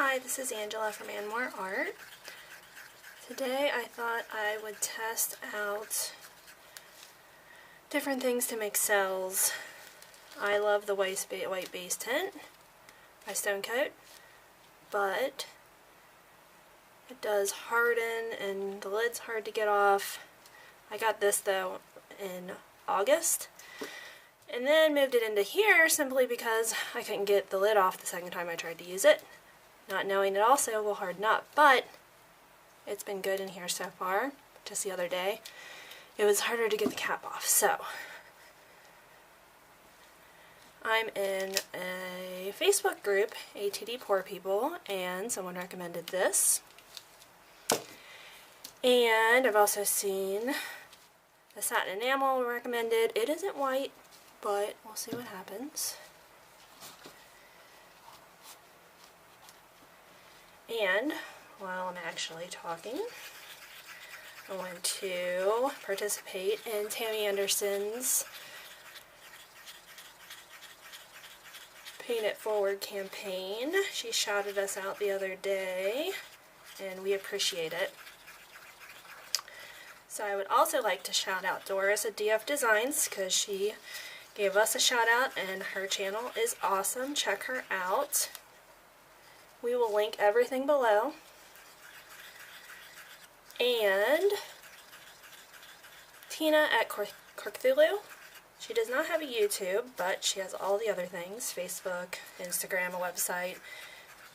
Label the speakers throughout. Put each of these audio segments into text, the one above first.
Speaker 1: Hi, this is Angela from And More Art. Today I thought I would test out different things to make cells. I love the white base tint by Stone Coat, but it does harden and the lid's hard to get off. I got this though in August and then moved it into here simply because I couldn't get the lid off the second time I tried to use it, not knowing it also will harden up, but it's been good in here so far. Just the other day it was harder to get the cap off. So I'm in a Facebook group, ATD Poor People, and someone recommended this. And I've also seen the Satin enamel recommended. It isn't white, but we'll see what happens. And while I'm actually talking, I want to participate in Tammy Anderson's Paint It Forward campaign. She shouted us out the other day, and we appreciate it. So I would also like to shout out Doris at DF Designs, because she gave us a shout out and her channel is awesome. Check her out. We will link everything below. And Tina at Corkthulhu. She does not have a YouTube, but she has all the other things, Facebook, Instagram, a website.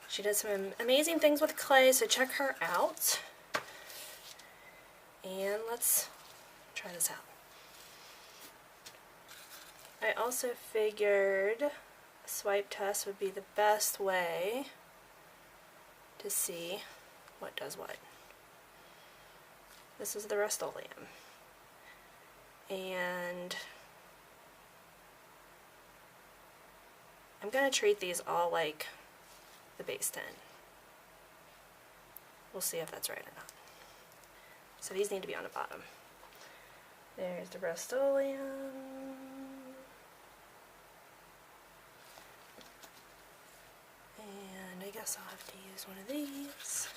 Speaker 1: She does some amazing things with clay, so check her out. And let's try this out. I also figured a swipe test would be the best way to see what does what. This is the Rustoleum. And I'm going to treat these all like the base tint. We'll see if that's right or not. So these need to be on the bottom. There's the Rustoleum. And I guess I'll have to use one of these.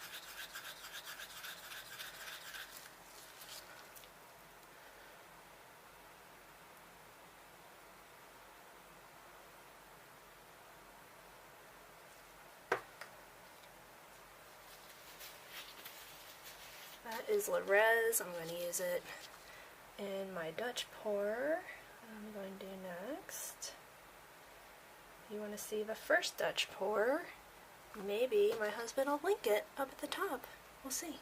Speaker 1: That is Resin. I'm going to use it in my Dutch pour. I'm going to do next. If you want to see the first Dutch pour, maybe my husband will link it up at the top. We'll see.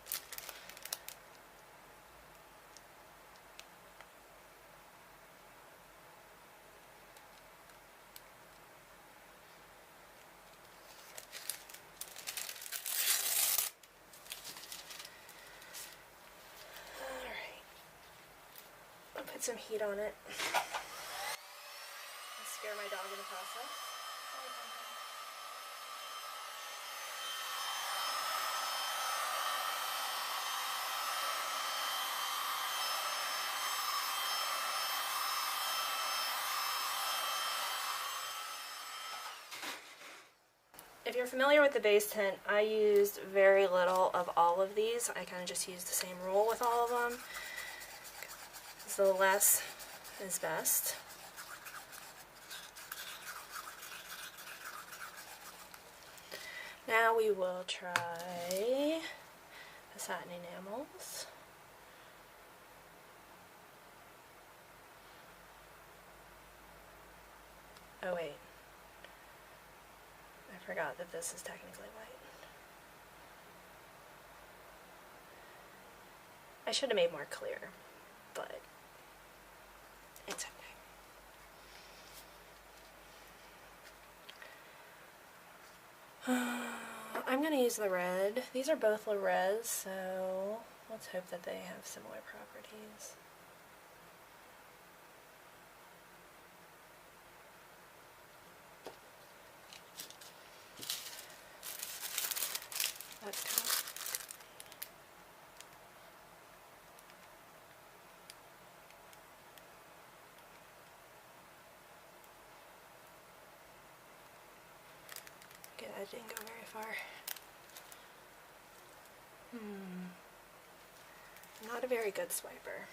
Speaker 1: Put some heat on it. I'll scare my dog in the process. If you're familiar with the base tint, I used very little of all of these. I kind of just used the same rule with all of them. So less is best. Now we will try the Satin enamels. Oh wait, I forgot that this is technically white. I should have made more clear, but it's okay. I'm going to use the red. These are both Le Res, so let's hope that they have similar properties. That's kind of that didn't go very far. Not a very good swiper.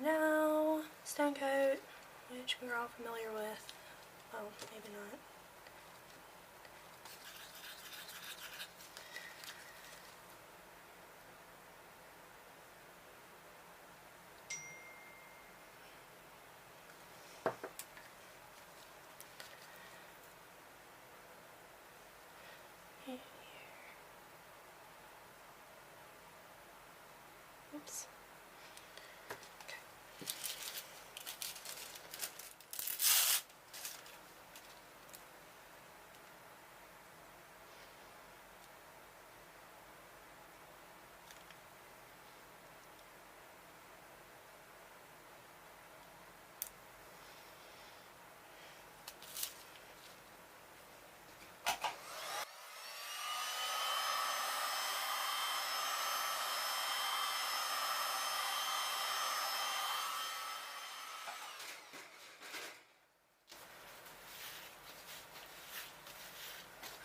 Speaker 1: Now, stone coat, which we're all familiar with. Oh, maybe not. Oops.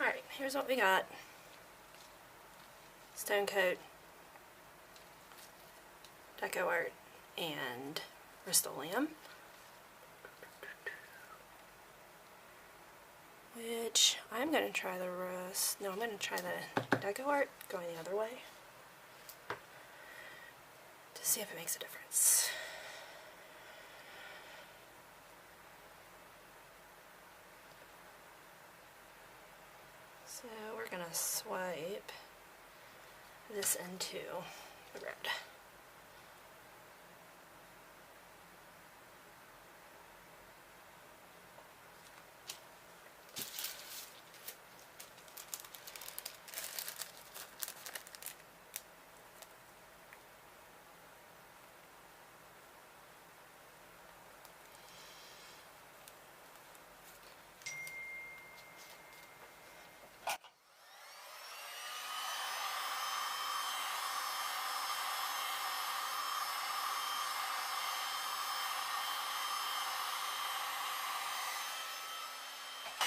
Speaker 1: Alright, here's what we got. Stone coat, DecoArt, and Rustoleum. Which, I'm going to try the I'm going to try the DecoArt going the other way to see if it makes a difference. So we're going to swipe this into the red.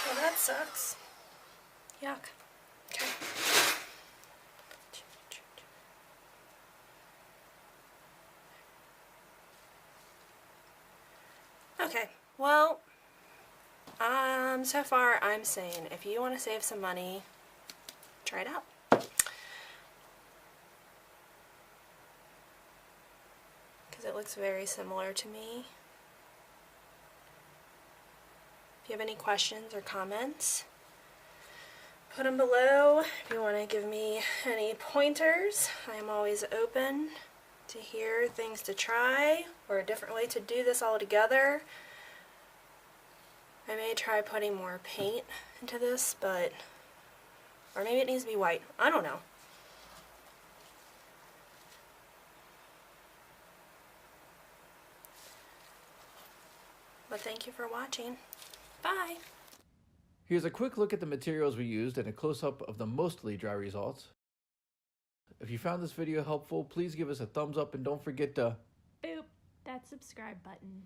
Speaker 1: Well, that sucks. Yuck. Okay. Okay, well, so far I'm saying if you want to save some money, try it out. Because it looks very similar to me. If you have any questions or comments, put them below. If you want to give me any pointers, I am always open to hear things to try or a different way to do this all together. I may try putting more paint into this, but, or maybe it needs to be white. I don't know. But thank you for watching. Bye!
Speaker 2: Here's a quick look at the materials we used and a close-up of the mostly dry results. If you found this video helpful, please give us a thumbs up and don't forget to
Speaker 3: boop that subscribe button.